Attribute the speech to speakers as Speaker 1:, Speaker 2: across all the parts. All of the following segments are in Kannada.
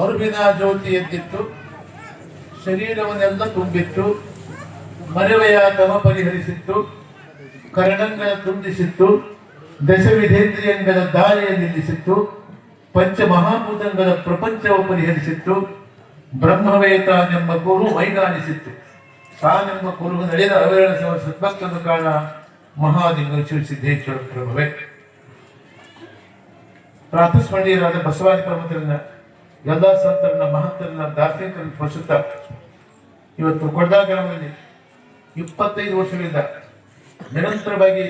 Speaker 1: ಅರುವಿನ ಜ್ಯೋತಿ ಎದ್ದಿತ್ತು, ಶರೀರವನ್ನೆಲ್ಲ ತುಂಬಿತ್ತು, ಮರೆವೆಯ ತಮ ಪರಿಹರಿಸಿತ್ತು, ಕರ್ಣಂಗಳ ತುಂಬಿಸಿತ್ತು, ದಶವಿಧೇಂದ್ರಿಯಂಗಳ ದಾರಿಯ ನಿಲ್ಲಿಸಿತ್ತು, ಪಂಚಮಹಾಭೂತಗಳ ಪ್ರಪಂಚವ ಪರಿಹರಿಸಿತ್ತು, ಬ್ರಹ್ಮವೇತ ನೆಮ್ಮ ಗುರು ಮೈಗಾನಿಸಿತ್ತು. ತಾನೆಂಬ ಕುರುಹು ನಡೆದ ಅವೇಳ ಸದ್ಭಕ್ತನ ಕಾರಣ ಮಹಾಲಿಂಗ ಶಿವಸಿದ್ದೇಶ್ವರ ಪ್ರಭುವೇ. ಪ್ರಾತಸ್ಮರಣೀಯರಾದ ಬಸವಾದಿ ಪರಮತರನ್ನ, ಎಲ್ಲ ಸಂತರನ್ನ, ಮಹಂತರನ್ನ, ದಾರ್ಶನಿಕರನ್ನ ಸ್ಮರಿಸುತ್ತಾ ಇವತ್ತು ಕೊಡ್ದಾ ಗ್ರಾಮದಲ್ಲಿ 25 ವರ್ಷಗಳಿಂದ ನಿರಂತರವಾಗಿ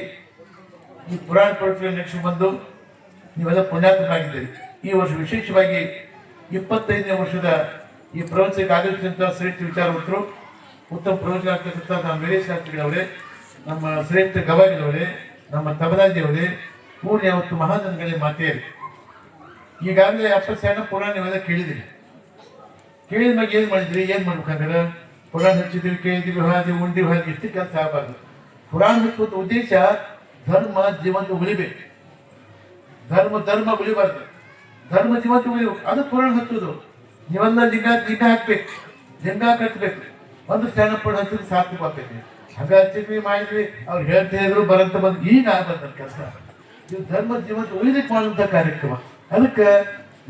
Speaker 1: ಈ ಪುರಾಣ ಪ್ರವಚನ ನಡೆಸಿ ಬಂದು ನೀವೆಲ್ಲ ಪುಣ್ಯಾತ್ಮರಾಗಿದ್ದೀರಿ. ಈ ವರ್ಷ ವಿಶೇಷವಾಗಿ 25ನೇ ವರ್ಷದ ಈ ಪ್ರವಚನಕ್ಕೆ ಆಗಮಿಸಿದಂಥ ಶ್ರೇಷ್ಠ ವಿಚಾರವಂತರು, ಉತ್ತಮ ಪ್ರವಚನ ಆಗ್ತಕ್ಕಂಥ ನಮ್ಮ ವೀರೇಶ್ ಶಾಸ್ತ್ರಿಗಳವರೇ, ನಮ್ಮ ಶ್ರೇಷ್ಠ ಗವಾಯಿಗಳವರೇ, ನಮ್ಮ ತಬಲಾಜಿಯವರೇ, ಪೂರ್ಣ ಯಾವತ್ತು ಮಹಾಜನಗಳೇ ಮಾತೆಯರು. ಈಗಾಗಲೇ 70 ಸಣ್ಣ ಪುರಾಣ ನೀವೆಲ್ಲ ಕೇಳಿದಿರಿ. ಕೇಳಿದ ಮ್ಯಾಗ ಏನು ಮಾಡಿದ್ರಿ, ಏನು ಮಾಡ್ಬೇಕಂದ್ರೆ ಪುರಾಣ ಹಚ್ಚಿದ್ವಿ, ಕೇಳಿದ್ವಿ, ಹಾದಿ ಉಂಡಿ ಹಾದಿ ಇಷ್ಟು ಕೆಲಸ ಆಗಬಾರ್ದು. ಪುರಾಣ ಹಚ್ಚುವಂಥ ಉದ್ದೇಶ ಧರ್ಮ ಜೀವಂತ ಉಳಿಬೇಕು, ಧರ್ಮ ಉಳಿಬಾರ್ದು, ಧರ್ಮ ಜೀವಂತ ಉಳಿಬೇಕು. ಅದು ಪುರಾಣ ಹಚ್ಚೋದು. ನೀವೆಲ್ಲ ಲಿಂಗ ಹಾಕ್ಬೇಕು, ಲಿಂಗ ಕಟ್ಟಬೇಕು, ಒಂದು ಸ್ಟ್ಯಾಂಡ್ ಪುರಾಣ ಹಚ್ಚಿದ್ರೆ ಸಾರ್ಥಕ ಆಗ್ತೈತಿ. ಹಂಗ ಹಚ್ಚಿದ್ವಿ ಮಾಡಿದ್ವಿ, ಅವ್ರು ಹೇಳ್ತಾ ಇದ್ರು ಬರಂತ ಬಂದು ಈಗ ಆಗಬಾರ್ದು ಕೆಲಸ. ಇದು ಧರ್ಮ ಜೀವಂತ ಉಳಿದಕ್ಕೆ ಮಾಡುವಂಥ ಕಾರ್ಯಕ್ರಮ. ಅದಕ್ಕೆ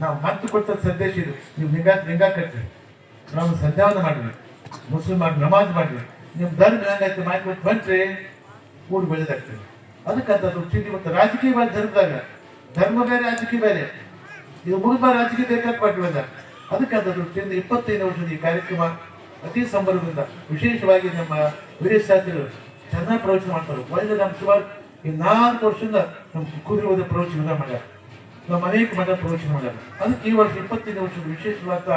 Speaker 1: ನಾವು ಮತ್ತೆ ಕೊಟ್ಟ ಸಂದೇಶ ಇದು. ನೀವು ಲಿಂಗ ಕಟ್ರಿ, ನಾವು ಸಂಧ್ಯಾವನ ಮಾಡಿರಿ, ಮುಸ್ಲಿಂ ಮಾಡಿ ನಮಾಜ್ ಮಾಡಿರಿ, ನಿಮ್ಮ ಧರ್ಮ ಹೆಂಗಾಯ್ತು ಮಾಡಿಕೊಟ್ಟು ಬಂಟ್ರಿ ಕೂಡಿ ಬೆಳೆದಾಗ್ತದೆ. ಅದಕ್ಕಂತ ಚಿಂತೆ. ಮತ್ತು ರಾಜಕೀಯ ಧರ್ಮದಾಗ ಧರ್ಮ ಬೇರೆ, ರಾಜಕೀಯ ಬೇರೆ. ಇದು ಮುಗಿದ ರಾಜಕೀಯ ಬೇಕಾದ ಮಾಡಿಲ್ಲ. ಅದಕ್ಕಂತ ಚಿಂತೆ 25ನೇ ವರ್ಷದ ಈ ಕಾರ್ಯಕ್ರಮ ಅತಿ ಸಂಭ್ರಮದಿಂದ ವಿಶೇಷವಾಗಿ ನಮ್ಮ ವೀರೇಶ್ ಶಾಸ್ತ್ರಿಗಳು ಚೆನ್ನಾಗಿ ಪ್ರವಚನ ಮಾಡ್ತಾರೆ. ಒಳ್ಳೆ ನಮ್ಮ ಸುಮಾರು ಈ 4 ವರ್ಷದಿಂದ ನಮ್ಮ ಕುದುರೆ ಪ್ರವಚನ ಮಾಡ್ಯಾರ, ನಮ್ಮ ಅನೇಕ ಮಠ ಪ್ರವಚನ ಮಾಡ್ಯಾರ. ಅದಕ್ಕೆ ಈ ವರ್ಷ 25ನೇ ವರ್ಷದ ವಿಶೇಷವಾದ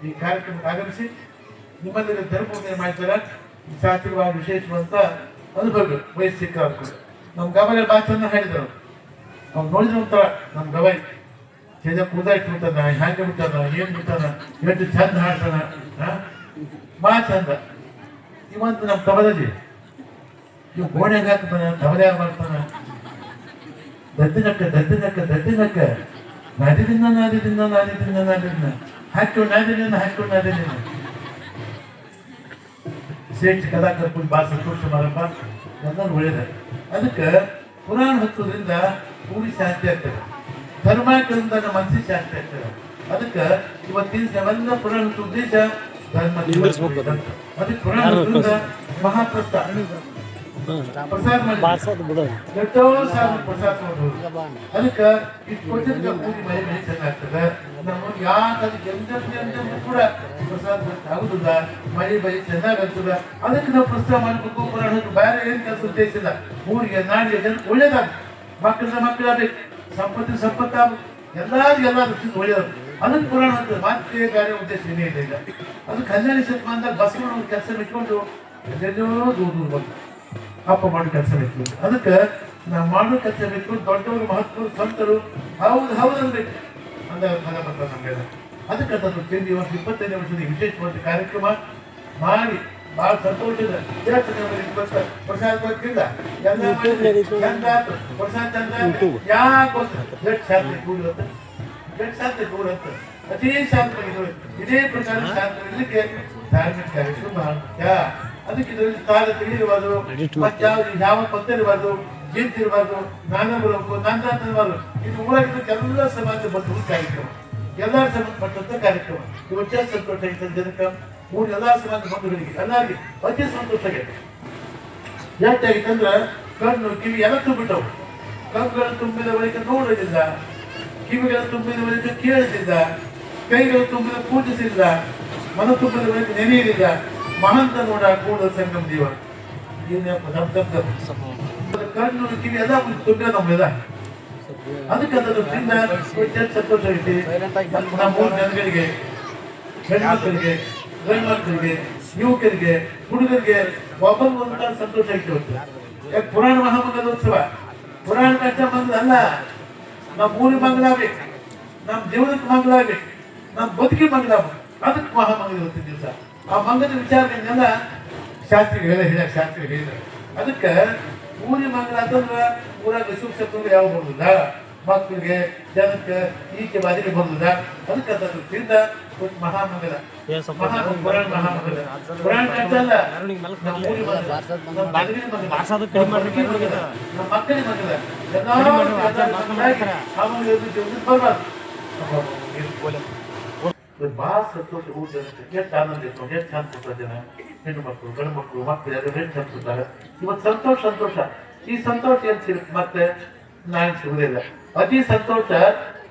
Speaker 1: ಈ ಕಾರ್ಯಕ್ರಮಕ್ಕೆ ಆಗಮಿಸಿ ನಿಮ್ಮಲ್ಲಿ ಧರ್ಮ ಮಾಡ್ತಾರೆ. ಶಾಸ್ತ್ರಿಗಳ ವಿಶೇಷವಾದ ಅನುಭವ ವಯಸ್ಸಿಕ ನಮ್ಮ ಗವಾಯಿ ಭಾಳ ಚೆನ್ನಾಗಿ ಹೇಳಿದರು. ಅವ್ನು ನೋಡಿದ್ರೆ ಒಂಥರ ನಮ್ಮ ಗವಾಯಿ ಚೇಜ ಕೂದ ಇಟ್ಬಿಟ್ಟಾನ, ಹ್ಯಾಂಗೆ ಬಿಟ್ಟಾನ, ಏನು ಬಿಟ್ಟಾನ, ಎಷ್ಟು ಚಂದ ಹಾಡ್ತಾನ, ಭಾಳ ಚಂದ. ಇವಂತ ನಮ್ಮ ತಬಲಜಿ ಇವು ಗೋಣೆಗೆ ಹಾಕ್ತಾನ, ತಬಲೆ ಮಾಡ್ತಾನ, ದದ್ದಿನಕ್ಕ ನಾದಿದಿಂದ ಹಾಕೊಂಡು ಶ್ರೇಷ್ಠ ಕಲಾಕಾರ ಕೂಡಿ ಭಾಳ ಸಂತೋಷ ಮಾಡಪ್ಪ, ಎಲ್ಲರೂ ಒಳ್ಳೇದ. ಅದಕ್ಕೆ ಪುರಾಣ ಹಚ್ಚೋದ್ರಿಂದ ಕೂಡಿ ಶಾಂತಿ ಆಗ್ತದೆ, ಧರ್ಮಾಂತರಿಂದ ನಮ್ಮ ಮನಸ್ಸಿಗೆ ಶಾಂತಿ ಆಗ್ತದೆ. ಅದಕ್ಕೆ ಇವತ್ತಿನ ನಾವೆಲ್ಲ ಪುರಾಣ ಉದ್ದೇಶ ಧರ್ಮ. ಅದಕ್ಕೆ ಪುರಾಣ ಮಹಾಪ್ರಸ್ತಾವ ಪ್ರಸಾದ ಮಾಡಿ ಪ್ರಸಾದ ಮಾಡ್ಬೋದು. ಅದಕ್ಕೆ ಇದು ಕೊಟ್ಟಿದ್ದ ಕೂಡಿ ಮೈ ಚೆನ್ನಾಗ್ತದೆ. ನಮಗೆ ಯಾಕೆ ಕೂಡ ಪ್ರಸಾದ ಆಗುದಿಲ್ಲ, ಮಳೆ ಬಳಿ ಚೆನ್ನಾಗಾಗ್ತದ. ಅದಕ್ಕೆ ನಾವು ಪ್ರಸ್ತಾವ ಮಾಡಬೇಕು. ಪುರಾಣ ಬೇರೆ ಏನು ಕೆಲಸ ಉದ್ದೇಶ ಇಲ್ಲ. ಊರಿಗೆ ನಾಡಿಗೆ ಜನಕ್ಕೆ ಒಳ್ಳೇದಾಗ, ಮಕ್ಕಳಾಗಬೇಕು, ಸಂಪತ್ತಾಗಬೇಕು, ಎಲ್ಲ ದೃಷ್ಟಿಯಿಂದ ಒಳ್ಳೇದು. ಅದಕ್ಕೆ ಪುರಾಣ ಆಗ್ತದೆ. ಮತ್ತೆ ಬೇರೆ ಉದ್ದೇಶ ಏನೇ ಇಲ್ಲ. ಈಗ ಅದಕ್ಕೆ 12ನೇ ಶತಮಾನದಾಗ ಬಸವಣ್ಣ ಕೆಲಸ ಬಿಟ್ಕೊಂಡು ಎಲ್ಲೆಲ್ಲೋ ದೂರ ಬಂತು, ಅಪ್ಪ ಮಾಡೋ ಕೆಲಸ ಬಿಟ್ಕೊಂಡು. ಅದಕ್ಕೆ ನಾವು ಮಾಡೋ ಕೆಲಸ ಬಿಟ್ಕೊಂಡು ದೊಡ್ಡವರು, ಮಹತ್ವರು, ಸಂತರು ಹೌದು ಅನ್ಬೇಕು ಅಂದಾಗ ಫಲ ಬರ್ತಾರೆ ನಮಗೆಲ್ಲ. ಅದಕ್ಕೆ ಅದನ್ನು ತಿಂದು ವರ್ಷ 25ನೇ ವರ್ಷದ ವಿಶೇಷವಾದ ಕಾರ್ಯಕ್ರಮ ಮಾಡಿ ಭಾಳ ಸಂತೋಷದ ಪ್ರಸಾದ ಬರ್ತಿಲ್ಲ, ಎಲ್ಲ ಚಂದ ಆಯ್ತು, ಪ್ರಸಾದ ಚಂದ ಯಾಕೆ ಜಟ್ ಶಾಂತಿ ಕೂಡುತ್ತೆ, ಅತಿ ಶಾಂತವಾಗಿ ಇದೇ ಪ್ರಕಾರ ಶಾಂತವಾಗಿರ್ಲಿಕ್ಕೆ ಧಾರ್ಮಿಕ ಕಾರ್ಯಕ್ರಮ ಬಹಳ ಮುಖ್ಯ. ಅದಕ್ಕೆ ಇದರಲ್ಲಿ ಕಾಲ ತಿಳಿದಿರಬಾರ್ದು, ಮತ್ತೆ ಯಾವ ಪದ್ಧ ಇರಬಾರ್ದು, ಜೀತ್ ಇರಬಾರ್ದು, ನಾನ ಬರಬೇಕು, ಇರಬಾರ್ದು. ಇದು ಊರಾಗಿದ್ದಕ್ಕೆ ಎಲ್ಲ ಸಮಾಜ ಬಂದ ಕಾರ್ಯಕ್ರಮ, ಎಲ್ಲರ ಸಂಬಂಧಪಟ್ಟಂತ ಕಾರ್ಯಕ್ರಮ. ಇವತ್ತು ಸಂತೋಷ ಆಗಿತ್ತು ಜನಕ್ಕೆ, ಮೂರು ಎಲ್ಲ ಸಮಾಜ ಬಂಧುಗಳಿಗೆ ಎಲ್ಲರಿಗೆ ಅತಿ ಸಂತೋಷ ಆಗೈತೆ. ಯಾಕಾಗಿತ್ತಂದ್ರೆ ಕಣ್ಣು ಕಿವಿ ಎಲ್ಲ ತುಂಬಿಟ್ಟವು. ಕಣ್ಣುಗಳು ತುಂಬಿದ ಬಳಿಕ ನೋಡೋದಿಲ್ಲ, ಕಿವಿಗಳು ತುಂಬಿದ ಬಳಿಕ ಕೇಳೋದಿಲ್ಲ, ಕೈಗಳು ತುಂಬಿದ ಪೂಜಿಸಿಲ್ಲ, ಮನ ತುಂಬಿದ ಬಳಿಕ ನೆನೆಯಲಿಲ್ಲ. ಮಹಂತ ನೋಡ ಕೂಡ ಸಂಗಮ ಜೀವ. ಕಣ್ಣು ಕಿವಿ ಎಲ್ಲ ತುಂಬಿದ ನಮ್ಮೆಲ್ಲ. ಅದಕ್ಕೆ ಸಂತೋಷ ಐತಿ. ನಮ್ಮ 3 ಜನಗಳಿಗೆ, ಹೆಣ್ಮಕ್ಳಿಗೆ, ಗಂಡ್ಮಕ್ಳಿಗೆ, ಯುವಕರಿಗೆ, ಹುಡುಗರಿಗೆ ಒಬ್ಬೊಂದು ಸಂತೋಷ ಐತಿ. ಯಾಕೆ ಪುರಾಣ ಮಹಾಮಂಗಲೋತ್ಸವ ಪುರಾಣ ಕಷ್ಟ ಬಂದಲ್ಲ, ನಮ್ಮ ಊರಿಗೆ ಮಂಗಳಾಗಬೇಕು, ನಮ್ಮ ಜೀವನಕ್ಕೆ ಮಂಗಳಾಗಬೇಕು, ನಮ್ಮ ಬದುಕಿ ಮಂಗಳಾಗಬೇಕು. ಅದಕ್ಕೆ ಮಹಾಮಂಗಲೋತ್ಸವ ದಿವಸ ಆ ಮಂಗದ ವಿಚಾರಗಳನ್ನೆಲ್ಲ ಶಾಸ್ತ್ರಿಗಳು ಹೇಳಿದ್ದಾರೆ. ಅದಕ್ಕೆ ಊರಿ ಮಂಗಳ ಅಂತಂದ್ರೆ ಊರಾಗ ಶುಭ ಶಬ್ದ ಯಾವ ಬರುದಿಲ್ಲ, ಮಕ್ಕಳಿಗೆ ಜನಕ್ಕೆ ಈಚೆ ಬಾದಿಗೆ ಬರುದ ಅದಕ್ಕೆ ಅದನ್ನು ತಿಂದ ಒಂದು ಮಹಾಮಂಗಲ ಪುರಾಣ ಮಹಾಮಂಗಲ ಪುರಾಣ ಅಲ್ಲ ನಮ್ಮ ಊರಿ ಮಗಲ ನಮ್ಮ ಬಾದಿಗೆ ಮಗಲ ನಮ್ಮ ಮಕ್ಕಳಿಗೆ ಮಗಲ ಭಾಳ ಸಂತೋಷ ಊಟ ಜನಕ್ಕೆ ಎಷ್ಟು ಆನಂದ ಇತ್ತು ಎಷ್ಟು ಚಂದ ಕೊಡ್ತಾರೆ ಜನ ಹೆಣ್ಣು ಮಕ್ಕಳು ಗಂಡು ಮಕ್ಕಳು ಮಕ್ಕಳು ಎಲ್ಲರೂ ಎಷ್ಟು ಚಂದ ಕೊಡ್ತಾರೆ ಇವತ್ತು ಸಂತೋಷ ಸಂತೋಷ ಈ ಸಂತೋಷ ಏನು ಸಿಗುತ್ತೆ ಮತ್ತೆ ನಾನು ಸಿಗುದಿಲ್ಲ ಅತಿ ಸಂತೋಷ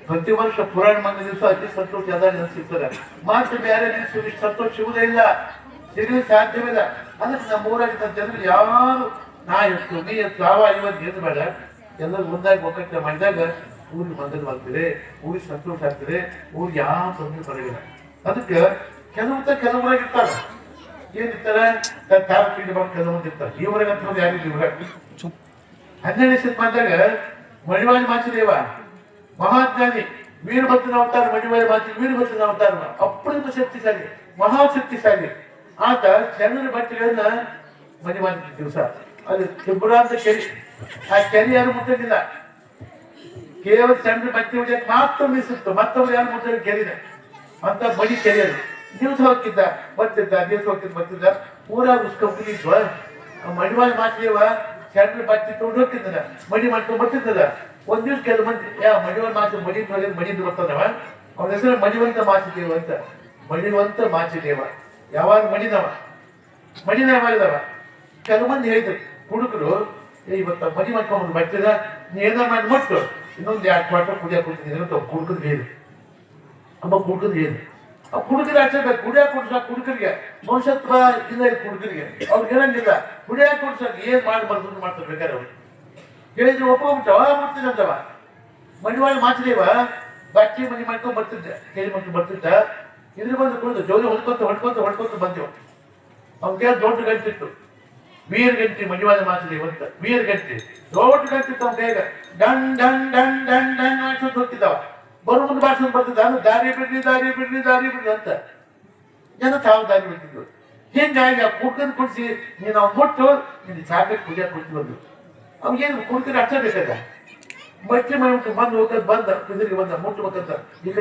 Speaker 1: ಪ್ರತಿ ವರ್ಷ ಪುರಾಣ ಮಂದಿ ದಿವಸ ಅತಿ ಸಂತೋಷ ಯಾವ್ದಾದ್ರು ಸಿಗ್ತದೆ ಮಾತ್ರ ಬೇರೆ ದಿವಸ ಇಷ್ಟು ಸಂತೋಷ ಸಿಗುವುದೇ ಇಲ್ಲ ಸಿಗಲಿ ಸಾಧ್ಯವಿಲ್ಲ ಅದಕ್ಕೆ ನಮ್ಮ ಊರಾಗಿದ್ದ ಜನರು ಯಾರು ನಾ ಎಷ್ಟು ನೀ ಎಷ್ಟು ಯಾವ ಇವತ್ತು ಏನು ಬೇಡ ಎಲ್ಲರೂ ಮುಂದಾಗಿ ಒಕ್ಕಟ್ಟೆ ಮಾಡಿದಾಗ ಊರಿಗೆ ಮಂಗಲ್ ಆಗ್ತದೆ ಊರಿಗೆ ಸಂತೋಷ ಆಗ್ತದೆ ಊರಿಗೆ ಯಾವ ತೊಂದರೆ ಬರೋದಿಲ್ಲ ಅದಕ್ಕೆ ಕೆಲವರಾಗಿರ್ತಾರ ಏನಿರ್ತಾರೆ ತಾವು ಪೀಡಿ ಮಾಡಿ ಕೆಲವೊಂದು ಇರ್ತಾರೆ ಈ ಊರಾಗ ಅಂತ ಯಾರಿಲ್ಲ ಊರಾಗ 12ನೇ ಶತಮಾನದಾಗ ಮಣಿವಾಳ ಮಾಚಿದೇವ ಮಹಾಜ್ಞಾನಿ ವೀರಭದ್ರನ ಅವತಾರ ಮಣಿವಾಳ ಮಾಚಿ ವೀರಭದ್ರನ ಅವತಾರ ಅಪ್ರತಿಮ ಶಕ್ತಿಶಾಲಿ ಮಹಾಶಕ್ತಿಶಾಲಿ ಆತ ಚಂದ್ರ ಬಟ್ಟೆಗಳನ್ನ ಮಣಿವಾಳ ದಿವಸ ಅದು ಕಿಬ್ಬುರ ಅಂತ ಕೆರಿ ಆ ಕೆರಿ ಯಾರು ಮುಟ್ಟಲಿಲ್ಲ ಕೇವಲ ಚಂದ್ರ ಬಟ್ಟೆ ಹೊಡಿಯಕ್ಕೆ ಮಾತ್ರ ಮೀಸಿತ್ತು ಮತ್ತೊಬ್ರು ಯಾರು ಮುಟ್ಟಲಿ ಕೆರಿನ ಅಂತ ಬಡಿ ಕೆರಿ ಅದು ದಿವಸ ಹೋಗ್ತಿದ್ದ ಬರ್ತಿದ್ದ ಊರಾಗ ಉಸ್ಕೊಂಡ್ಬಿಟ್ಟಿದ್ವ ಮಣಿವಾಳ ಮಾಚಿದೇವ ಚಂದ್ರ ಬಟ್ಟೆ ತೊಗೊಂಡು ಹೋಗ್ತಿದ್ದದ ಮಡಿ ಮಾಡ್ಕೊಂಡು ಬರ್ತಿದ್ದದ ಒಂದ್ ದಿವ್ಸ ಕೆಲವು ಮಂದಿ ಮಡಿವಂತ ಮಾಚಿ ಮಡಿದು ಬರ್ತದವ ಅವನ ಹೆಸರು ಮಡಿವಂತ ಮಾಚಿದೇವ ಅಂತ ಮಡಿವಂತ ಮಾಚಿದೇವ ಯಾವಾಗ ಮಡಿನವ ಇದಾವ ಕೆಲವು ಮಂದಿ ಹೇಳಿದ್ರು ಹುಡುಗರು ಇವತ್ತ ಮಡಿ ಮಾಡ್ಕೊಂಡು ಬರ್ತಿದ ನೀ ಏನ ಮಾಡಿ ಮಟ್ಟು ಇನ್ನೊಂದು 2 ಕ್ವಾರ್ಟರ್ ಕುಡಿಯಾಕ ಕೊಡ್ತಿದ್ದೀನಿ ಅಂತ ಕುಡ್ಕದ್ ಹೇಳಿ ಕುಡ್ಕದ್ ಹೇಳಿ ಆ ಕುಡುಕರಿಗೆ ಹಚ್ಚಬೇಕು ಕುಡಿಯಾಕ ಕೊಡ್ಸಕ್ ಕುಡುಕರಿಗೆ ಮನುಷ್ಯತ್ವ ಇಲ್ಲ ಕುಡುಕರಿಗೆ ಅವ್ರಿಗೆ ಏನಂಗಿಲ್ಲ ಕುಡಿಯಾಕ ಕೊಡ್ಸಕ್ ಏನ್ ಮಾಡ್ಬಾರ್ದು ಮಾಡ್ತಾರೆ ಬೇಕಾದ್ರೆ ಅವ್ರು ಹೇಳಿದ್ರು ಒಪ್ಕೊಂಡ್ಬಿಟ್ಟವ ಮಾಡ್ತಿದ್ದಂತವ ಮಣಿವಾಳ ಮಾಚಿದೇವ ಬಟ್ಟೆ ಮನಿ ಮಾಡ್ಕೊಂಡ್ ಬರ್ತಿದ್ದ ಕೇಳಿ ಮಾಡ್ಕೊಂಡು ಬರ್ತಿದ್ದ ಇದ್ರ ಬಂದು ಕುಡಿದು ಜೋಲಿ ಹೊಡ್ಕೊಂತ ಬಂದೆವು ಅವ್ನಿಗೆ ದೊಡ್ಡ ಗಂಟಿತ್ತು ವೀರ್ ಗಂಟಿ ಮಣಿವಾಳ ಮಾಚಿದೇವ ಅಂತ ವೀರ್ ಗಂಟಿ ದೊಡ್ಡ ಗಂಟಿತ್ತು ಅವ್ನ ಬೇಗ done done done done done ಮಾಡ್ಸೋದು ಹೋಗ್ತಿದ್ದವ ಬರೋ ಮುಂದೆ ಬಾಡ್ಸೋದು ಬರ್ತಿದ್ದ ನಾನು ದಾರಿ ಬಿಡ್ರಿ ಅಂತ ಜನ ತಾವು ದಾರಿ ಬಿಡ್ತಿದ್ರು ಹಿಂಗಾಗಿ ಆ ಕುಡ್ಕನ್ ಕುಡಿಸಿ ನೀನು ಅವ್ನು ಮುಟ್ಟು ನೀನು ಚಾಕ್ಲೇಟ್ ಕುಡಿಯಾಕ ಕೊಡ್ತಿ ಬಂದು ಅವ್ನಿಗೇನು ಕುಡ್ಕರಿ ಹಚ್ಚಬೇಕಲ್ಲ ಮಚ್ಚಿ ಮಾಡ್ಬಿಟ್ಟು ಬಂದು ಹೋಗೋದು ಬಂದ ಕುದುರಿಗೆ ಬಂದ ಮುಟ್ಟಬೇಕಂತ ಈ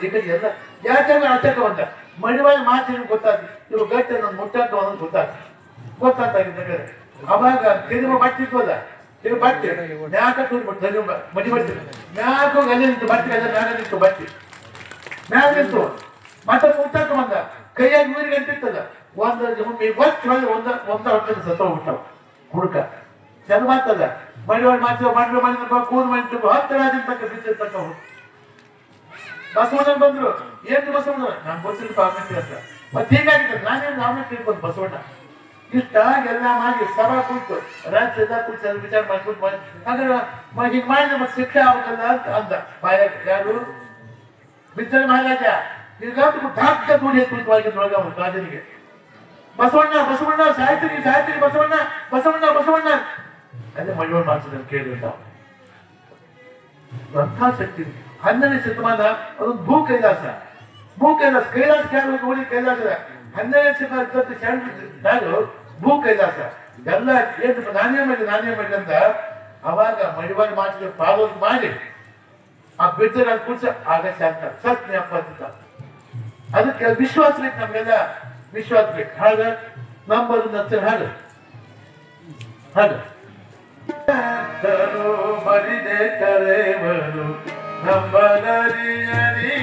Speaker 1: ಕಡೆ ಎಲ್ಲ ಯಾಕಂದ್ರೆ ಹಚ್ಚಕ ಬಂದ ಮಣಿವಾಳ ಮಾತು ಗೊತ್ತಾಗ್ತಿ ಇವ್ರು ಗಟ್ಟಿ ನಾನು ಮುಟ್ಟಾಕ ಅನ್ನೋದು ಗೊತ್ತಾಗ್ತಾಗಿದ್ದಾಗ ಅವಾಗ ತಿರುಮ ಬಟ್ಟಿದ್ವಲ್ಲ ತಿರುಗಿ ಬಟ್ಟೆ ಮ್ಯಾಕ ತೂರ್ಬಿಟ್ಟು ಮಡಿ ಬಡ್ತೀವಿ ಮ್ಯಾಕ ಹೋಗಿ ಅಲ್ಲಿ ನಿಂತು ಬಟ್ಟೆ ಎಲ್ಲ ಮ್ಯಾಗ ನಿಂತು ಬಟ್ಟೆ ಮ್ಯಾಗ ನಿಂತು ಮತ್ತೆ ಮುಟ್ಟಾಕ ಬಂದ ಕೈಯಾಗಿ ಊರಿಗೆ ಅಂತಿತ್ತಲ್ಲ ಒಂದ ಹೊಟ್ಟೆ ಸತ್ತ ಹೋಗ್ಬಿಟ್ಟವ ಹುಡುಕ ಚೆನ್ನ ಮಾತಲ್ಲ ಮಡಿವಾಳ ಮಾಡಿದ ಕೂದ್ ಮಾಡಿದ್ರು 10 ರಾಜ್ಯ ತಕ್ಕ ಬಿದ್ದಿರ್ತಕ್ಕ ಬಸವಣ್ಣ ಬಂದ್ರು ಏನು ಬಸವಣ್ಣ ನಾನು ಗೊತ್ತಿಲ್ಲ ಅಂತ ಮತ್ತೆ ಹೀಗಾಗಿತ್ತು ನಾನೇ ತಿಳ್ಕೊಂಡು ಬಸವಣ್ಣ ಇಷ್ಟ ಎಲ್ಲ ಮಾಡಿ ಸಭಾ ಕೂತು ರಾಜ್ಯದ ಕೂತು ವಿಚಾರ ಮಾಡ್ಬಿಟ್ಟು ಅಂದ್ರೆ ಹೀಗೆ ಮಾಡಿದ್ರೆ ಮತ್ತೆ ಶಿಕ್ಷೆ ಆಗ್ಬೇಕಲ್ಲ ಅಂತ ಅಂದ ಬಾಯಾಗ ಯಾರು ಬಿಚ್ಚಲ ಮಹಾರಾಜ ಈಗ ಧಾಕ ನೋಡಿ ಕುಳಿತವಾಗಿದ್ರೊಳಗ ಅವನು ರಾಜನಿಗೆ ಬಸವಣ್ಣ ಸಾಯ್ತಿರಿ ಬಸವಣ್ಣ ಅದೇ ಮಡಿವಾಳ ಮಾಚಿದೇವ ಕೇಳಿದ ಅಂಥ ಶಕ್ತಿ 12ನೇ ಶತಮಾನ ಅದೊಂದು ಭೂ ಕೈಲಾಸ ನೋಡಿ ಕೈಲಾಸದ 12ನೇ ಶತಮಾನ ಭೂ ಕೈಲಾಸ ಎಲ್ಲ ಏನು ನಾನೇ ಮಾಡಿ ಅಂತ ಅವಾಗ ಮಡಿವಾಳ ಮಾಚಿದೇವ ಪಾಲೋದು ಮಾಡಿ ಆ ಬಿಡ್ತಾರೆ ಅಲ್ಲಿ ಕೂರ್ಸ ಆಗ ಶಾಂತ ಸತ್ಯ ಅಪ್ಪ ಅದಕ್ಕೆ ವಿಶ್ವಾಸ ಬೇಕು ನಮ್ಗೆಲ್ಲ ವಿಶ್ವಾಸ ಬೇಕು ಹಾಗ ನಂಬರು ಹಾಗ ಮರಿದೆ ಕರೆವರು ನಂಬದರಿಯರಿ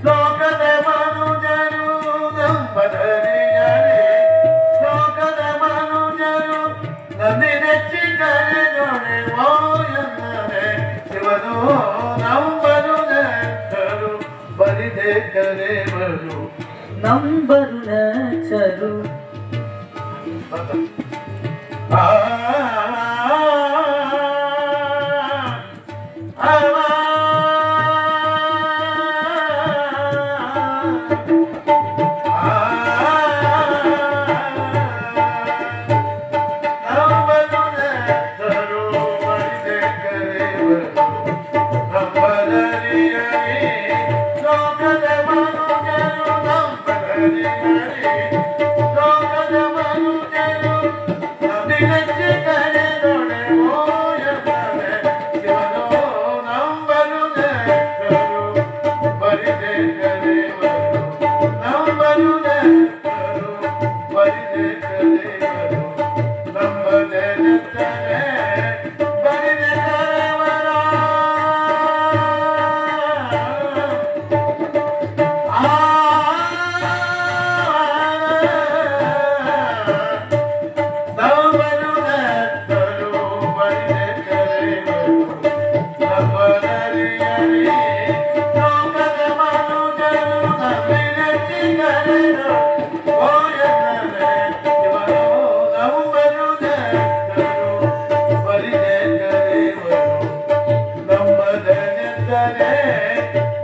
Speaker 1: ಲೋಕದ ಮನುಜರು ನಂಬದರಿಯರಿ ಲೋಕದ ಮನುಜರು ನನ್ನೆಚ್ಚಿ ಕರೆದೊಡೆ ಓಯಂದರೆ ಶಿವನು ನಂಬರು ನೆಚ್ಚರು ಬರಿದೆ ಕರೆವರು
Speaker 2: ನಂಬರು ನೆಚ್ಚರು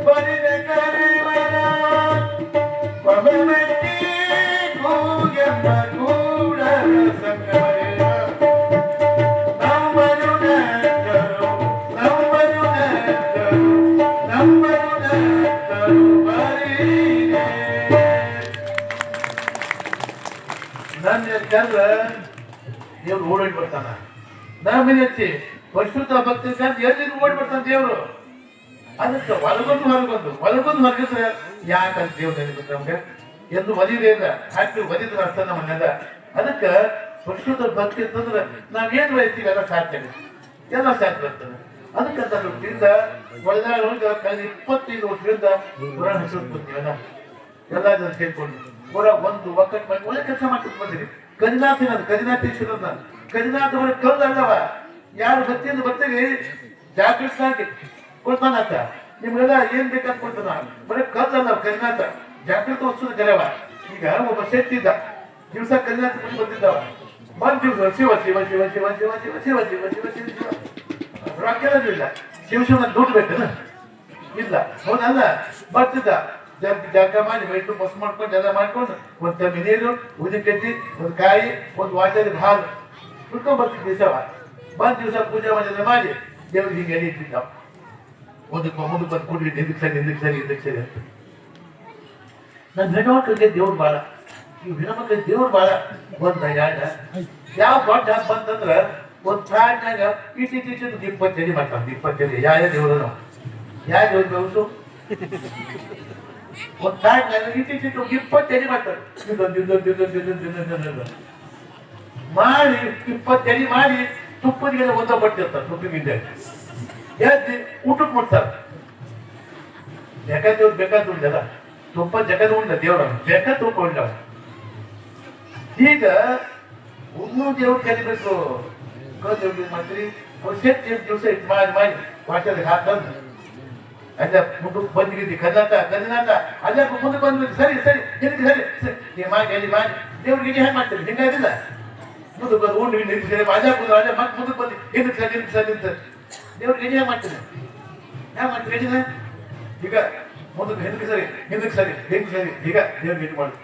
Speaker 1: ಬರಿದೆ ಕರಿವರ ಪವನಕ್ಕೆ ಕೂಗೆಂಬ ಕೂಡಲ ಸಂಗಮರೇವ ನಂಬರು ನೆಟ್ಟರು ಬರೀನೆ ನನ್ನ ಕಲ್ಲ ದೇವ್ರು ಓಡೋಡಿ ಬರ್ತಾನ ನಮ್ಮನೆ ಹಚ್ಚಿ ಪರಿಶುದ್ಧ ಭಕ್ತಿ ಎಲ್ಲಿಂದ ಓಡಿ ಬರ್ತಾನೆ ದೇವ್ರು ಅದಕ್ಕೆ ಹೊರಗೊಂದು ಹೊರಗಿದ್ರೆ ಯಾಕಂತ ದೇವ್ರು ನೆನಪಿತ್ತು ನಮ್ಗೆ ಎಂದು ಒದಿದೆ ಇಲ್ಲ ಹಾಕಿ ಒದಿದ್ರೆ ಅರ್ಥ ನಮ್ಮನ್ನೆಲ್ಲ ಅದಕ್ಕೆ ಪರಿಶುದ್ಧ ಭಕ್ತಿ ಅಂತಂದ್ರೆ ನಾವೇನು ವಹಿಸ್ತೀವಿ ಎಲ್ಲ ಸಾಧ್ಯ ಎಲ್ಲ ಸಾಧ್ಯ ಇರ್ತದೆ ಅದಕ್ಕಂತ ವೃತ್ತಿಯಿಂದ ಒಳ್ಳೆ ಕಳೆದ 25 ವರ್ಷದಿಂದ ಪುರಾಣ ಹೆಸರುತ್ತೀವಲ್ಲ ಎಲ್ಲ ಜನ ಸೇರ್ಕೊಂಡು ಪೂರ ಒಂದು ಒಕ್ಕಟ್ಟು ಮಾಡಿ ಒಳ್ಳೆ ಕೆಲಸ ಮಾಡ್ಕೊಂಡು ಬಂದಿರಿ ಕದಿನಾಥೇಶ್ವರ ಕದಿನಾಥ ಕಲ್ದಲ್ಲವ ಯಾರು ಭಕ್ತಿಯಿಂದ ಬರ್ತೀರಿ ಜಾಗೃತನಾಗಿ ಕೊಡ್ತಾನಂತ ನಿಮ್ಗೆಲ್ಲ ಏನ್ ಬೇಕಂತ ಕೊಡ್ತಾನ ಬರೀ ಕಲ್ದಲ್ಲ ಕದಿನಾಥ ಜಾಗೃತ ವಸ್ತುದ ಕರೆವ ಈಗ ಒಬ್ಬ ಶೆಟ್ಟಿ ಇದ್ದ ದಿವಸ ಕದಿನಾಥ ಬಂದಿದ್ದವ ಬಂದ್ ದಿವಸ ಶಿವ ಶಿವ ಶಿವ ಶಿವ ಶಿವ ಶಿವ ಶಿವ ಶಿವ ಶಿವ ಶಿವ ಶಿವ ರೊಕ್ಕ ಇಲ್ಲ ಶಿವಶಿವನ ದುಡ್ಡು ಬೇಕಲ್ಲ ಇಲ್ಲ ಅವನಲ್ಲ ಬರ್ತಿದ್ದ ಜಾಗ ಮಾಡಿ ಬೈಟು ಮೊಸ ಮಾಡ್ಕೊಂಡು ಎಲ್ಲ ಮಾಡ್ಕೊಂಡು ಒಂದು ತಮ್ಮಿ ನೀರು ಉದಿಕಟ್ಟಿ ಒಂದು ಕಾಯಿ ಒಂದು ವಾಟರ್ ಹಾಲು ಕುಟ್ಕೊಂಡ್ ಬರ್ತಿದ್ದ ದಿವಸವ ಬಂದ್ ದಿವಸ ಪೂಜೆ ಮಾಡಿ ದೇವ್ರಿಗೆ ಹಿಂಗೆ ಎಡಿ ಇಟ್ಟಿದ್ದ ಮುಂದಕ್ಕೆ ಬಂದು ಕುಡಿ ಹಿಂದಕ್ಕೆ ಸರಿ ಅಂತ ನನ್ನ ಹೆಣ್ಮಕ್ಳಿಗೆ ದೇವ್ರು ಬಾಳ ಈ ಹೆಣ್ಮಕ್ಳಿಗೆ ದೇವ್ರು ಬಾಳ ಒಂದ ಎರಡ ಯಾವ ದೊಡ್ಡ ಹಬ್ಬ ಬಂತಂದ್ರ ಒಂದು ತಾಡ್ನಾಗ ಇಟ್ಟು 20 ಜಡಿ ಮಾಡ್ತಾನೆ 20 ಜಡಿ ಯಾವ ದೇವ್ರು ಯಾವ ದೇವ್ರ ಬೆವಸು ಒಂದು ತಾಡ್ನಾಗ ಇಟ್ಟು 20 ಜಡಿ ಮಾಡ್ತಾರೆ ಮಾಡಿ 20 ಜಡಿ ಮಾಡಿ ತುಪ್ಪದಿಗೆ ಒಂದ ಬಟ್ಟಿರ್ತಾರೆ ತುಪ್ಪಿಗಿಂದ ಎದ್ದು ಊಟಕ್ಕೆ ಮಾಡ್ತಾರೆ ಜಗ ದೇವ್ರು ಬೇಕಾದ ಉಂಟಲ್ಲ ತುಪ್ಪ ಜಗದ ಉಂಡ ದೇವ್ರ ಜಗ ತುಪ್ಪ ಉಂಡವ ಈಗ ಇನ್ನೂ ದೇವ್ರು ಕಲಿಬೇಕು ದೇವ್ರಿಗೆ ಮಾಡ್ತೀರಿ ದಿವಸ ಇಟ್ಟು ಮಾಡಿ ವಾಟರ್ಗೆ ಹಾಕಂದು ಅಲ್ಲ ಮುಂದಕ್ಕೆ ಬಂದಿರಿ ಕದಿನಾಥ ಅಲ್ಲ ಮುಂದಕ್ಕೆ ಬಂದ್ಬಿಟ್ಟು ಸರಿ ಹಿಂದಕ್ಕೆ ಸರಿ ನೀವು ಮಾಡಿ ದೇವ್ರಿಗೆ ಹೇಗೆ ಮಾಡ್ತೀರಿ ಹಿಂಗಾಗಿಲ್ಲ ಮುಂದಕ್ಕೆ ಬಂದು ಉಂಡು ನಿಂತಿದ್ದಾರೆ ಅಲ್ಲ ಮತ್ತೆ ಮುಂದಕ್ಕೆ ಬಂದು ಹಿಂದಕ್ಕೆ ಸರಿ ದೇವ್ರಿಗೆ ಹೇಗೆ ಮಾಡ್ತೀರಿ ಹ್ಯಾ ಮಾಡ್ತೀರಿ ಈಗ ಮುಂದಕ್ಕೆ ಹಿಂದಕ್ಕೆ ಸರಿ ಈಗ ದೇವ್ರಿಗೆ ಇದು ಮಾಡಿ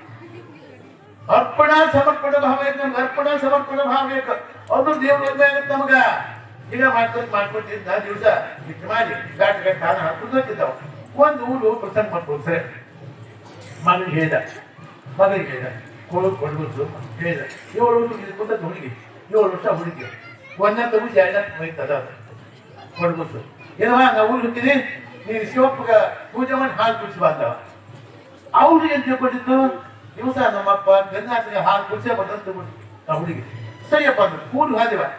Speaker 1: ಅರ್ಪಣ ಸಮರ್ಪಣ ಭಾವ ಬೇಕು ನಮ್ಗೆ ಅರ್ಪಣ ಸಮರ್ಪಣ ಭಾವ ಬೇಕು ಅದು ದೇವ್ರ ಆಗತ್ತೆ ನಮಗ ಈಗ ಮಾಡ್ಕೊತಿದ್ದ ದಿವಸ ಇಟ್ಟು ಮಾಡಿ ಗಾಟ್ ಹಾನ ಹಾಕಿದ್ದಾವ ಒಂದು ಊರು ಪ್ರಸನ್ನ ಮಾಡ್ಬೋದು ಸರಿ ಮಗನಿಗೆ ಹೇಳಿದ ಕೊಡ್ಬೋದು ಹೇಳಿದ 7 ವರ್ಷ ಕುಂತ ಹುಡುಗಿ 7 ವರ್ಷ ಹುಡುಗಿ ಒಂದನೇ ತಗು ಜಾಯ್ನ ಹೋಯ್ತದ ಕೊಡ್ಬೋದು ಏನವ ನಾ ಊರಿಗೆ ಹೋಗ್ತೀನಿ ನೀನು ಶಿವಪ್ಪಗ ಪೂಜೆ ಮಾಡಿ ಹಾಲು ಕುಡಿಸಿ ಬಂದವ ಅವ್ರಿಗೆ ಅಂತ ತಿಳ್ಕೊಂಡಿದ್ದು ದಿವಸ ನಮ್ಮಪ್ಪ ಗಂಗಾತಿಗೆ ಹಾಲು ಕುಡಿಸೇ ಬಂದಂತ ಆ ಹುಡುಗಿ ಸರಿಯಪ್ಪ ಅಂದ್ರೆ ಊರಿಗೆ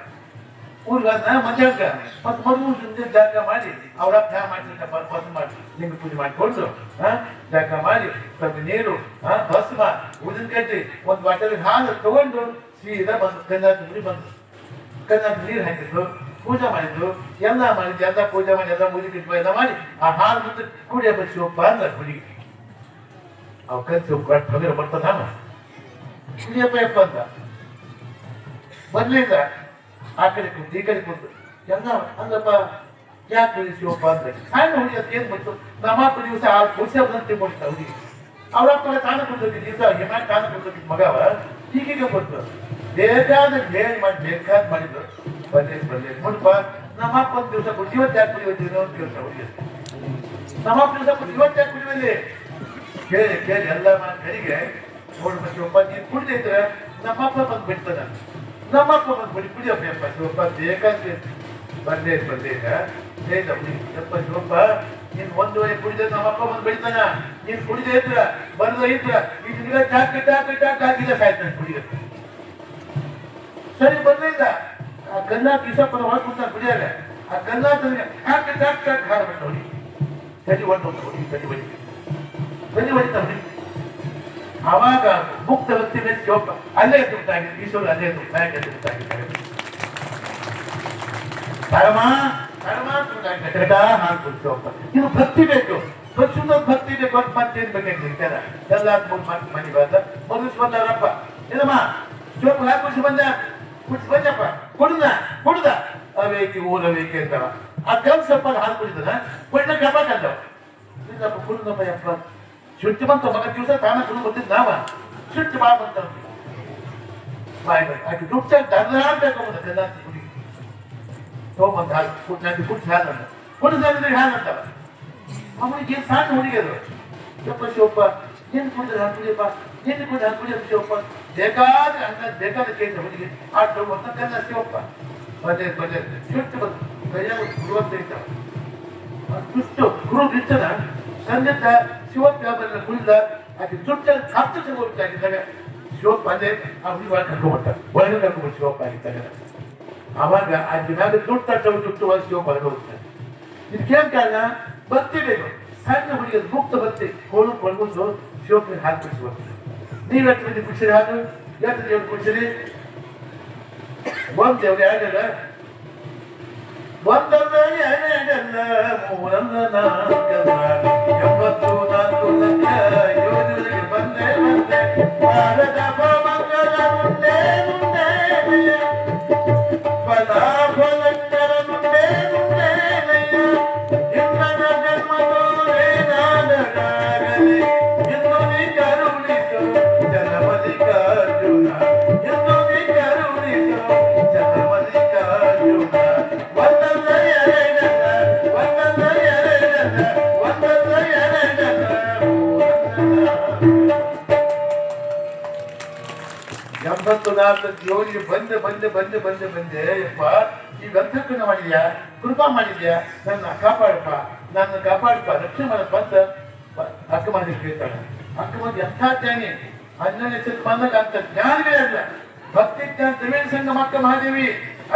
Speaker 1: ಹೋದ ಮಧ್ಯಾಹ್ನ ಮತ್ತೆ ಮದುವೆ ಜಾಗ ಮಾಡಿ ಅವ್ರ ಹ್ಯಾ ಮಾಡಿ ಲಿಂಗ ಪೂಜೆ ಮಾಡಿಕೊಂಡು ಜಾಗ ಮಾಡಿ ಸ್ವಲ್ಪ ನೀರು ಭಸ್ಮ ಉದಿನ ಕಟ್ಟಿ ಒಂದು ಬಾಟಲ್ ಹಾಲು ತಗೊಂಡು ಸೀದಾ ಬಂದು ಗಂಗಾತ ಗುಡಿ ಬಂದು ಗಂಗಾತ ನೀರು ಹಾಕಿದ್ರು ಪೂಜೆ ಮಾಡಿದ್ರು ಎಲ್ಲ ಪೂಜೆ ಮಾಡಿ ಎಲ್ಲ ಮುದಿ ಕಿಟ್ಟು ಎಲ್ಲ ಮಾಡಿ ಆ ಹಾಲು ಮುಂದೆ ಕುಡಿಯಪ್ಪ ಶಿವಪ್ಪ ಅಂದ ಹುಡುಗಿ ಅವ್ ಕಲ್ಸಿ ಪಗರ ಬರ್ತದ ಕುಡಿಯಪ್ಪ ಯಪ್ಪ ಅಂತ ಬರ್ಲಿಲ್ಲ ಆ ಕಡೆ ಕೂತು ಈ ಕಡೆ ಕೂತು ಎಲ್ಲ ಅಂದಪ್ಪ ಯಾಕೆ ಶಿವಪ್ಪ ಅಂದ್ರೆ ಸಣ್ಣ ಹುಡುಗಿ ಅಂತ ಏನ್ ಬಂತು ನಮ್ಮಪ್ಪ ದಿವಸ ಆ ಕುಡಿಸೇ ಬಂದು ತಿಳ್ಕೊಳ್ತಾ ಹುಡುಗಿ ಅವ್ರಪ್ಪ ತಾನ ಕೊಡ್ತೈತಿ ದಿವಸ ಹಿಮಾನ್ ತಾನ ಕೊಡ್ತೈತಿ ಮಗವ ಹೀಗೆ ಬಂತು ಬೇಕಾದ ಮಾಡಿದ್ರು ಬಂದೇ ನೋಡಪ್ಪ ನಮ್ಮಪ್ಪ ಒಂದು ದಿವಸ ಕೊಟ್ಟು ಇವತ್ತು ಯಾಕೆ ಕುಡಿಯೋತೀವಿ ಅಂತ ಕೇಳ್ತಾ ಹುಡುಗಿ ನಮ್ಮಪ್ಪ ದಿವಸ ಕೊಟ್ಟು ಇವತ್ತು ಯಾಕೆ ಕುಡಿಯೋಲಿ ಕೇಳಿ ಎಲ್ಲ ಕಡೆಗೆ ನೋಡ್ಬೇಕು ಶಿವಪ್ಪ ನೀನು ಕುಡಿದಿದ್ರೆ ನಮ್ಮಪ್ಪ ಬಂದು ಬಿಡ್ತಾನ ನಮ್ಮಪ್ಪ ಬಂದು ಬಿಡಿ ಕುಡಿಯಪ್ಪ ಶಿವಪ್ಪ ಬೇಕಾದ್ರೆ ಬಂದೇ ಹೇಳ್ದ ಯಪ್ಪ ಶಿವಪ್ಪ ನೀನ್ 1 ವರೆ ಕುಡಿದ ನಮ್ಮಪ್ಪ ಬಂದು ಬಿಡ್ತಾನ ನೀನ್ ಕುಡಿದೇ ಇದ್ರ ಬರ್ದ ಇದ್ರ ಇದು ಹಾಕಿಲ್ಲ ಸಾಯ್ತಾನೆ ಕುಡಿದ ಸರಿ ಬರ್ಲಿಲ್ಲ ಆ ಗಲ್ಲಾ ಕಿಸಪ್ಪನ ಹೊರ ಕೂತಾನೆ ಕುಡಿಯಾಗ ಆ ಗಲ್ಲಾ ಹಾಕಿ ಹಾಡ್ಬಿಟ್ಟು ನೋಡಿ ತಲೆ ಹೊಡಿತಾನೆ ಆವಾಗ ಮುಕ್ತ ವ್ಯಕ್ತಿ ಮೇಲೆ ಶಿವಪ್ಪ ಅಲ್ಲೇ ತುಟ್ಟಾಗಿದೆ ಈಶ್ವರ ಅಲ್ಲೇ ತುಟ್ಟಾಗಿದ್ದಾರೆ ಶಿವಪ್ಪ ಇದು ಭಕ್ತಿ ಬೇಕು ಪರಿಶುದ್ಧ ಭಕ್ತಿ ಬೇಕು ಅಂತ ಮತ್ತೇನ್ ಬೇಕಾಗಿರ್ತಾರ ಎಲ್ಲ ಮನೆ ಬಂದ ಮದುವೆ ಬಂದವರಪ್ಪ ಏನಮ್ಮ ಶಿವಪ್ಪ ಹಾಕಿ ಕುಡಿಸಿ ಬಂದಪ್ಪ ಕುಡ್ದ ಅವೇಕಿ ಊರವೇಕಿ ಅಂತಾವ ಆ ಕಲ್ಸಪ್ಪ ಹಾಲು ಕುಡಿತದ ಕೊಡ್ಲ ಕಬ್ಬ ಕಂದವ ನಮ್ಮ ಕುರುನಮ್ಮ ಯಪ್ಪ ಶುದ್ಧಿ ಬಂತ ಮಗ ದಿವಸ ತಾನ ಕುರು ಗೊತ್ತಿದ್ದ ನಾವ ಶುದ್ಧಿ ಬಾಳ ಬಂತ ಬಾಯ್ ಬಾಯ್ ಆಕೆ ದುಡ್ಡ ಧರ್ನಾಡ್ಬೇಕು ಗಂಧಾಂತಿ ಕುಡಿ ತಗೊಂಬಂತ ಹಾಲು ನಂಗೆ ಕುಟ್ಟಿ ಹಾಲಂತ ಕುಡಿದ್ರೆ ಹಾಲಂತವ ಅವನಿಗೆ ಸಣ್ಣ ಹುಡುಗಿಯರು ಯಪ್ಪ ಶಿವಪ್ಪ ಏನು ಕುಡಿದ್ರೆ ಹಾಕುದಿಯಪ್ಪ ಏನು ಕುಡಿದ್ರೆ ಹಾಕುದಿಯಪ್ಪ ಶಿವಪ್ಪ ಬೇಕಾದ ಅನ್ನ ಬೇಕಾದ ಕೇಳಿದ ಹುಡುಗಿ ಆಟೋ ಒಂದಕ್ಕೆಲ್ಲ ಶಿವಪ್ಪ ಬಜೆ ಬಜೆ ಶುದ್ಧಿ ಬಂತು ಕೈಯಾಗ ಗುರುವಂತ ಇರ್ತಾವ ದುಷ್ಟು ಗುರು ಇರ್ತದ ಸಂಗೀತ ಶಿವಪ್ಪ ವ್ಯಾಪಾರ ಕುಳಿದ ಆಕೆ ದುಡ್ಡ ಹತ್ತು ಹೋಗ್ತಾಗಿದ್ದಾಗ ಶಿವಪ್ಪ ಅಂದ್ರೆ ಆ ಹುಡುಗಿ ಒಳಗೆ ಕರ್ಕೊಂಡ್ಬಿಟ್ಟ ಒಳಗೆ ಕರ್ಕೊಂಡ್ಬಿಟ್ಟು ಶಿವಪ್ಪ ಆಗಿದ್ದಾಗ ಆವಾಗ ಆ ದಿನಾಗ ದುಡ್ಡು ತಟ್ಟವು ದುಡ್ಡು ಒಳಗೆ ಶಿವಪ್ಪ ಹೊರಗೆ ಹೋಗ್ತಾನೆ ಇದಕ್ಕೇನ್ ಕಾರಣ ಭಕ್ತಿ ಬೇಕು ಸಣ್ಣ ಹುಡುಗಿ ಮುಕ್ತ ಭಕ್ತಿ ಕೋಳು ಕೊಳ್ಕೊಂಡು ಶಿವಪ್ಪನಿಗೆ ಹಾಲು ಕುಡಿಸ್ಬೇಕು ನೀವು ಎಷ್ಟು ಮಂದಿ ಕುಡಿಸಿರಿ ಹಾಲು ಎಷ್ಟು ದೇವ್ರು ಕುಡಿಸಿರಿ ಒಂದು ದೇವ್ರು ಯಾರಲ್ಲ ಒಂದಲ್ಲ ಎರಡಲ್ಲ ಮೂರಲ್ಲ ನಾಲ್ಕಲ್ಲ 74 ಲಕ್ಷ ಯೋಜನೆಗೆ ಬಂದೆ ಬಂದೆ ಭಾರತ ಮಂಗಲ ಮುಂದೆ ಮುಂದೆ ಫಲಾಫಲಂತರ ಮುಂದೆ ಮುಂದೆ ಇಂದ್ರನ ಜನ್ಮದೋರೇನಾಗಲಿ ಎಂದು ನೀ ಕರುಣಿಸು ಜನಮಲ್ಲಿಕಾರ್ಜುನ ಎಂದು ನೀ ಕರುಣಿಸು ಜನಮಲ್ಲಿಕಾರ್ಜುನ ಒಂದಲ್ಲ ಎರಡಲ್ಲ ಒಂದಲ್ಲ ಎರಡಲ್ಲ ಒಂದಲ್ಲ ಎರಡಲ್ಲ ಎಂಬತ್ತು ನಾಲ್ಕು ಯೋಗಿ ಬಂದೆ ಬಂದೆ ಬಂದೆ ಬಂದೆ ಬಂದೆ ಯಪ್ಪ ಈ ವ್ಯರ್ಥಕ್ಕನ್ನ ಮಾಡಿದ್ಯಾ ಕೃಪಾ ಮಾಡಿದ್ಯಾ ನನ್ನ ಕಾಪಾಡಪ್ಪ ನನ್ನ ಕಾಪಾಡಪ್ಪ ರಕ್ಷಣೆ ಮಾಡಪ್ಪ ಅಂತ ಅಕ್ಕ ಮಾಡಿ ಕೇಳ್ತಾಳೆ ಅಕ್ಕ ಮಂದಿ ಎಂಥ ಜ್ಞಾನಿ 12ನೇ ಶತಮಾನದಾಗ ಅಂತ ಜ್ಞಾನಗಳೇ ಅಲ್ಲ ಭಕ್ತಿ ಜ್ಞಾನ ತ್ರಿವೇಣಿ ಸಂಘ ಮಕ್ಕ ಮಹಾದೇವಿ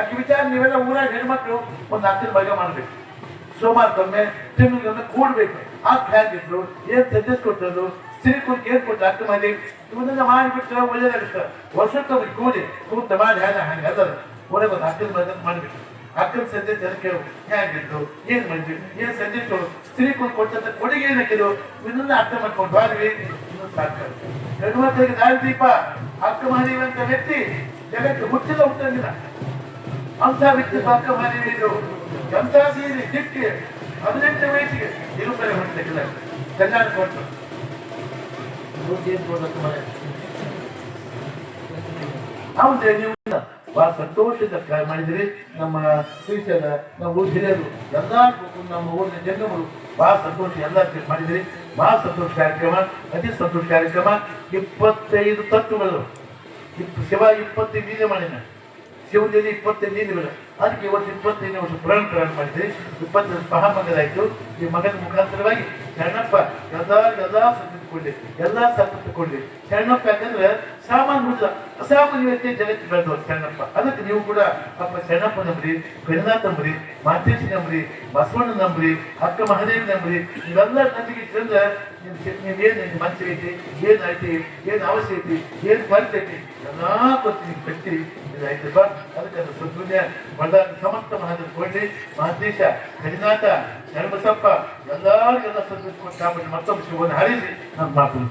Speaker 1: ಅಕ್ಕಿ ವಿಚಾರ ನೀವೆಲ್ಲ ಊರಾಗ ಹೆಣ್ಮಕ್ಳು ಒಂದು ಅಕ್ಕನ ಭಾಗ ಮಾಡ್ಬೇಕು ಸೋಮವಾರಕ್ಕೊಮ್ಮೆ ತಿಂಗಳಿಗೊಮ್ಮೆ ಕೂಡ್ಬೇಕು ಅಕ್ಕ ಹೇಗಿದ್ರು ಏನ್ ಸಜೆಸ್ಟ್ ಕೊಟ್ಟರು ಸಿರಿಕುಂತ ಏನ್ ಕೊಟ್ಟು ಅಕ್ಕ ಮಾಡಿ ಇವನ್ನೆಲ್ಲ ಮಾಡಿಬಿಟ್ರೆ ಒಳ್ಳೇದಾಗುತ್ತೆ ವರ್ಷಕ್ಕೊಮ್ಮೆ ಕೂತ ಮಾಡಿ ಹಂಗೆ ಅದಲ್ಲ ಊರಾಗ ಒಂದು ಅಕ್ಕನ ಭಾಗ ಮಾಡ್ಬೇಕು ಅಕ್ಕನ ಸಂಜೆ ಜನ ಕೇಳು ಹೇಗಿದ್ರು ಏನ್ ಮಾಡಿದ್ವಿ ಏನ್ ಸಂಜೆ ಕೊಡು ಸಿರಿಕುಂತ ಕೊಟ್ಟಂತ ಕೊಡುಗೆ ಏನಕ್ಕಿದ್ರು ಇವನ್ನೆಲ್ಲ ಅರ್ಥ ಮಾಡ್ಕೊಂಡು ಬಾಳ್ವಿ ಇನ್ನೂ ಸಾಕು ಹೆಣ್ಣು ಮಕ್ಕಳಿಗೆ ದಾರಿ ದೀಪ ಅಕ್ಕ ಮಹಾದೇವಿ ಅಂತ ವ್ಯಕ್ತಿ ಜಗತ್ತು ಹುಟ್ಟಿಲ್ಲ ಹುಟ್ಟಂಗಿಲ್ಲ ಅಂತ ವ್ಯಕ್ತಿ ಅಕ್ಕ ಮಹಾದೇವಿ ಇದು ಎಂತ ಸೀರೆ ದಿಟ್ಟಿ 18 ವಯಸ್ಸಿಗೆ ನಿರೂಪಣೆ ಹೊಂದಿಲ್ಲ ಕಲ್ಯಾಣ ಕೊಟ್ಟು ಹೌದೇ ನೀವು ಬಹಳ ಸಂತೋಷದ ಮಾಡಿದಿರಿ ನಮ್ಮ ಶ್ರೀಶೈಲ ನಮ್ಮ ಊರು ಹಿರಿಯರು ಎಲ್ಲ ನಮ್ಮ ಊರಿನ ಜಂಗಮರು ಬಹಳ ಸಂತೋಷ ಎಲ್ಲ ಮಾಡಿದಿರಿ ಬಹಳ ಸಂತೋಷ ಕಾರ್ಯಕ್ರಮ ಅತಿ ಸಂತೋಷ ಕಾರ್ಯಕ್ರಮ 25 ತತ್ವಗಳು ಶಿವ 25 ನೀನೆ ಮಾಡಿನ ಶಿವನಲ್ಲಿ 25 ನೀನೆಗಳು ಅದಕ್ಕೆ ಇವತ್ತು 25ನೇ ವರ್ಷ ಪುರಾಣ ಮಾಡಿದ್ರಿ 25 ಮಹಾಮಂಗಲ ಆಯ್ತು ಈ ಮಗನ ಮುಖಾಂತರವಾಗಿ ಶರಣಪ್ಪ ಎಲ್ಲ ಸತ್ತಿಟ್ಕೊಂಡೆ ಎಲ್ಲ ಸತ್ತಿಟ್ಕೊಂಡೆ ಶರಣಪ್ಪ ಯಾಕಂದ್ರೆ ಸಾಮಾನ್ಯ ಹುಡುಗ ಅಸಾಮಾನ್ಯ ವ್ಯಕ್ತಿ ಜಗತ್ತು ಬೆಳೆದವರು ಶರಣಪ್ಪ ಅದಕ್ಕೆ ನೀವು ಕೂಡ ಅಪ್ಪ ಶರಣಪ್ಪ ನಂಬ್ರಿ ಗಣನಾಥ್ ನಂಬ್ರಿ ಮಾತೇಶ್ ನಂಬ್ರಿ ಬಸವಣ್ಣ ನಂಬ್ರಿ ಅಕ್ಕ ಮಹಾದೇವಿ ನಂಬ್ರಿ ಇವೆಲ್ಲ ನಂಬಿಕೆ ತಂದ್ರೆ ನೀವೇನು ನಿಮ್ಗೆ ಮನಸ್ಸು ಐತಿ ಏನ್ ಐತಿ ಏನ್ ಅವಶ್ಯ ಐತಿ ಏನ್ ಫಲಿತ ಐತಿ ಎಲ್ಲಾ ಕೊಡ್ತೀನಿ ವ್ಯಕ್ತಿ ಇದಾಯ್ತಪ್ಪ ಅದಕ್ಕೆ ಅದು ಸುದ್ದುನ್ಯ ಬಳ್ಳಾರಿ ಸಮಸ್ತ ಮಹಾದೇವ್ ಕೊಡ್ಲಿ ಮಹದೇಶ ಗಣನಾಥ ಶರಣಬಸಪ್ಪ ಎಲ್ಲರಿಗೆಲ್ಲ ಸಂತೋಷ ಕೊಟ್ಟು ಮತ್ತೊಬ್ಬ ಶಿವನ ಹರಿಸಿ ನಾನು ಮಾತು